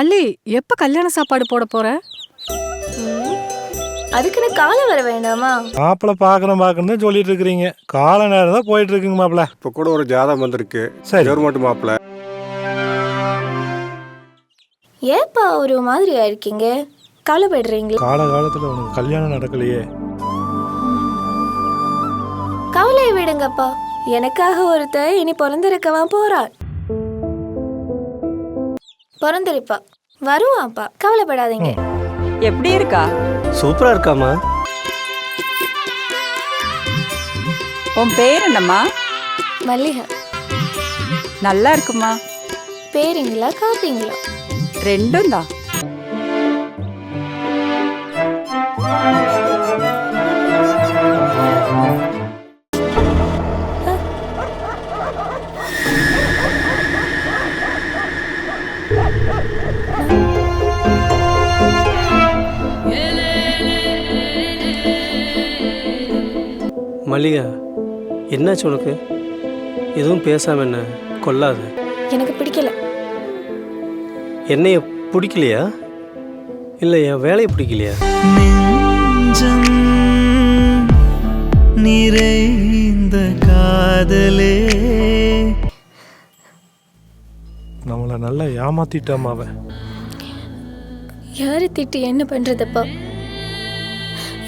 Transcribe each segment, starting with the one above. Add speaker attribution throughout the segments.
Speaker 1: மல்லி, எப்ப கல்யாண சாப்பாடு போட போற?
Speaker 2: அதுக்குன்னு காலம் வர வேண்டாமா?
Speaker 3: மாப்பிள்ளை பார்க்கணும் சொல்லிட்டு இருக்கிறீங்க. கால நேரம் தான் போயிட்டு இருக்குங்க மாப்பிள்ள.
Speaker 4: இப்போ கூட ஒரு ஜாதகம் வந்திருக்கு.
Speaker 3: சரி.
Speaker 4: கவர்மெண்ட் மாப்பிள்ள.
Speaker 2: ஏப்பா ஒரு மாதிரியா இருக்கீங்க? கவலைப்படுறீங்களா?
Speaker 3: காலகாலத்துல உனக்கு கல்யாணம் நடக்கலையே.
Speaker 2: கவலையை விடுங்கப்பா. எனக்காக ஒருத்தர் இனி பிறந்திருக்கவா போறான். பிறந்திருப்பா, வருவான்ப்பா, கவலைப்படாதீங்க.
Speaker 5: எப்படி இருக்கா?
Speaker 6: சூப்பரா இருக்காமா.
Speaker 5: உன் பேர் என்னம்மா?
Speaker 2: மல்லிகா.
Speaker 5: நல்லா இருக்குமா.
Speaker 2: பேருங்களா காப்பீங்களா?
Speaker 5: ரெண்டும் தான்.
Speaker 6: மல்லிகா, என்னாச்சு உனக்கு? எதுவும் பேசாம என்ன கொல்லாத.
Speaker 2: எனக்கு பிடிக்கல.
Speaker 6: என்னைய பிடிக்கலையா? இல்லை என் வேலையை பிடிக்கலையா?
Speaker 7: நெஞ்சம் நிறைந்த காதலே.
Speaker 3: நம்மளை நல்லா ஏமாத்திட்டாமா அவன்.
Speaker 2: யாரை திட்டி என்ன பண்றதப்பா?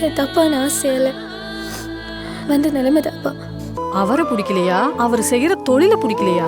Speaker 2: என் தப்பா நான் செய்யல. வந்த நிலைமை தப்பா.
Speaker 1: அவரை பிடிக்கலையா? அவர் செய்யற தொழில பிடிக்கலையா?